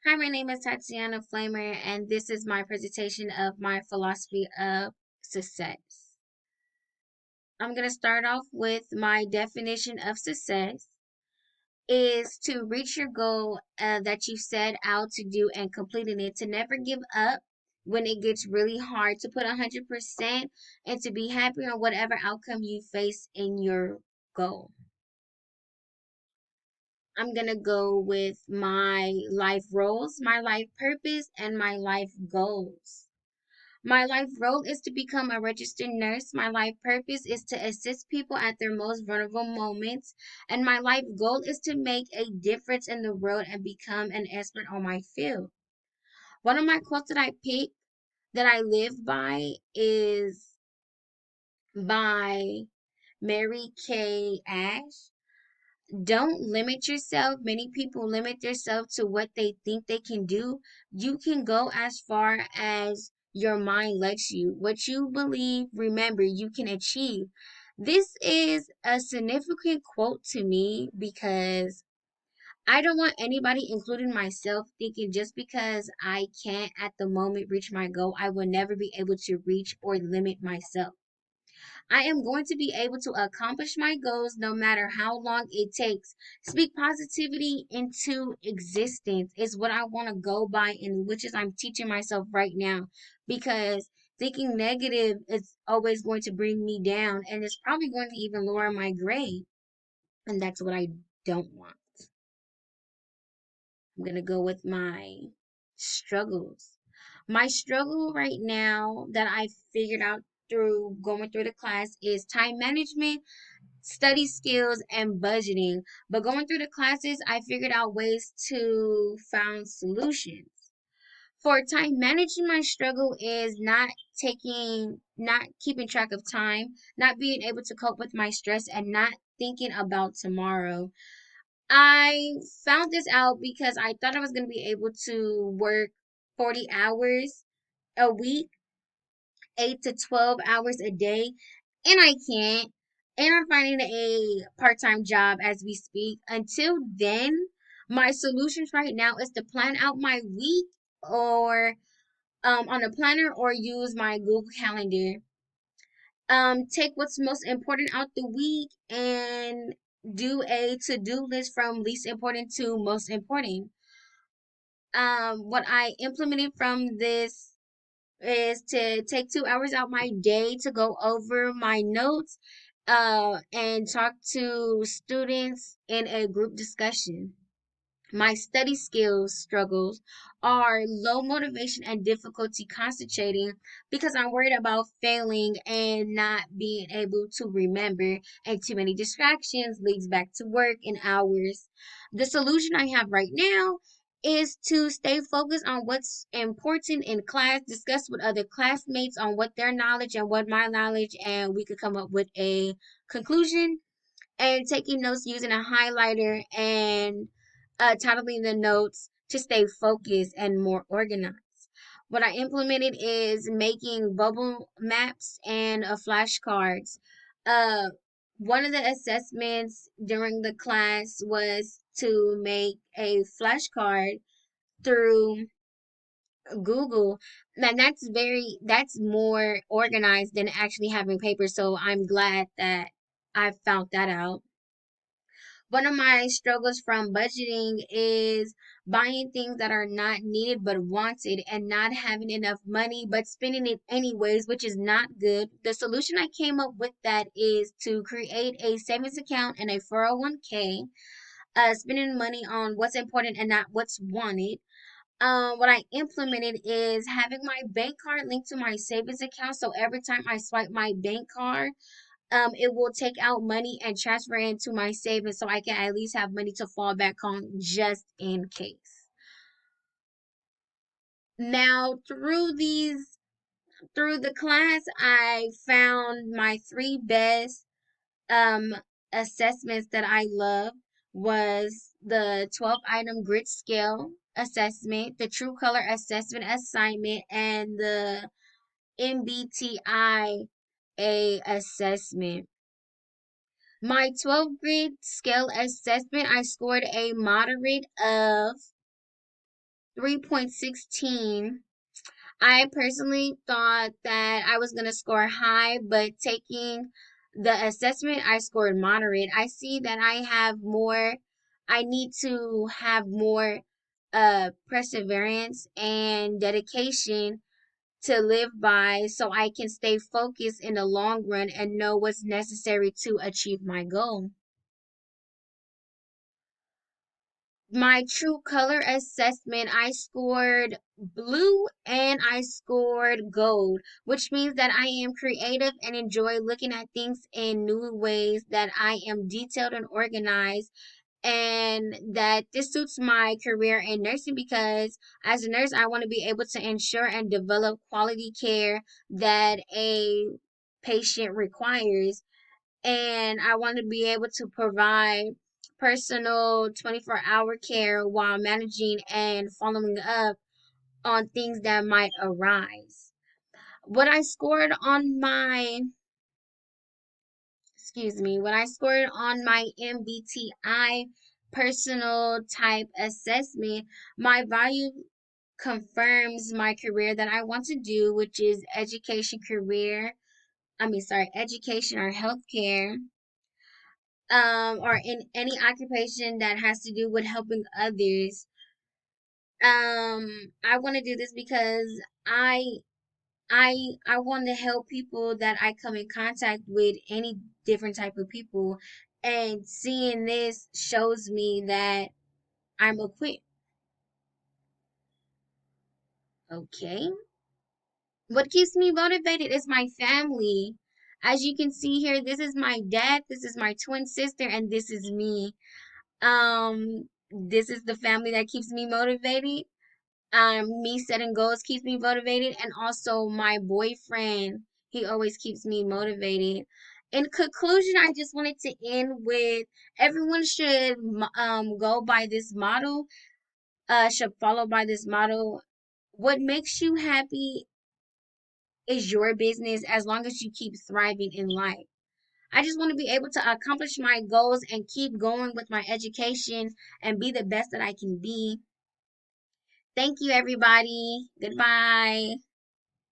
Hi, my name is Tatiana Flamer, and this is my presentation of my philosophy of success. I'm going to start off with my definition of success is to reach your goal that you set out to do and completing it, to never give up when it gets really hard, to put 100% and to be happy on whatever outcome you face in your goal. I'm going to go with my life roles, my life purpose, and my life goals. My life role is to become a registered nurse. My life purpose is to assist people at their most vulnerable moments. And my life goal is to make a difference in the world and become an expert on my field. One of my quotes that I pick that I live by is by Mary Kay Ash. Don't limit yourself. Many people limit themselves to what they think they can do. You can go as far as your mind lets you. What you believe, remember, you can achieve. This is a significant quote to me because I don't want anybody, including myself, thinking just because I can't at the moment reach my goal, I will never be able to reach or limit myself. I am going to be able to accomplish my goals no matter how long it takes. Speak positivity into existence is what I want to go by, and which is I'm teaching myself right now because thinking negative is always going to bring me down and it's probably going to even lower my grade. And that's what I don't want. I'm going to go with my struggles. My struggle right now that I figured out through going through the class is time management, study skills, and budgeting. But going through the classes, I figured out ways to find solutions. For time managing, my struggle is not keeping track of time, not being able to cope with my stress, and not thinking about tomorrow. I found this out because I thought I was going to be able to work 40 hours a week, 8 to 12 hours a day, and I can't. And I'm finding a part time job as we speak. Until then, my solutions right now is to plan out my week or on a planner or use my Google Calendar. Take what's most important out the week and do a to do list from least important to most important. What I implemented from this is to take 2 hours out my day to go over my notes and talk to students in a group discussion. My study skills struggles are low motivation and difficulty concentrating because I'm worried about failing and not being able to remember, and too many distractions leads back to work and hours. The solution I have right now is to stay focused on what's important in class, discuss with other classmates on what their knowledge and what my knowledge, and we could come up with a conclusion, and taking notes using a highlighter and titling the notes to stay focused and more organized. What I implemented is making bubble maps and flashcards. Uh, One of the assessments during the class was to make a flashcard through Google, and that's more organized than actually having paper. So I'm glad that I found that out. One of my struggles from budgeting is buying things that are not needed but wanted and not having enough money but spending it anyways, which is not good. The solution I came up with that is to create a savings account and a 401k, spending money on what's important and not what's wanted. What I implemented is having my bank card linked to my savings account, so every time I swipe my bank card, it will take out money and transfer it into my savings so I can at least have money to fall back on just in case. Now, through the class, I found my three best um assessments that I love was the 12 item grit scale assessment, the true color assessment assignment, and the MBTI A assessment. My 12 grid scale assessment, I scored a moderate of 3.16. I personally thought that I was going to score high, but taking the assessment, I scored moderate. I see that I need to have more perseverance and dedication to live by so I can stay focused in the long run and know what's necessary to achieve my goal. My true color assessment, I scored blue and I scored gold, which means that I am creative and enjoy looking at things in new ways, that I am detailed and organized, and that this suits my career in nursing because as a nurse, I want to be able to ensure and develop quality care that a patient requires, and I want to be able to provide personal 24-hour care while managing and following up on things that might arise. What I scored on my what I scored on my MBTI personal type assessment, my value confirms my career that I want to do, which is education or healthcare, or in any occupation that has to do with helping others. I want to do this because I I want to help people that I come in contact with, any different type of people, and seeing this shows me that I'm equipped. Okay. What keeps me motivated is my family. As you can see here, this is my dad, this is my twin sister, and this is me. This is the family that keeps me motivated. Me setting goals keeps me motivated, and also my boyfriend, he always keeps me motivated. In conclusion, I just wanted to end with everyone should go by this model, should follow by this model. What makes you happy is your business as long as you keep thriving in life. I just want to be able to accomplish my goals and keep going with my education and be the best that I can be. Thank you, everybody. Goodbye.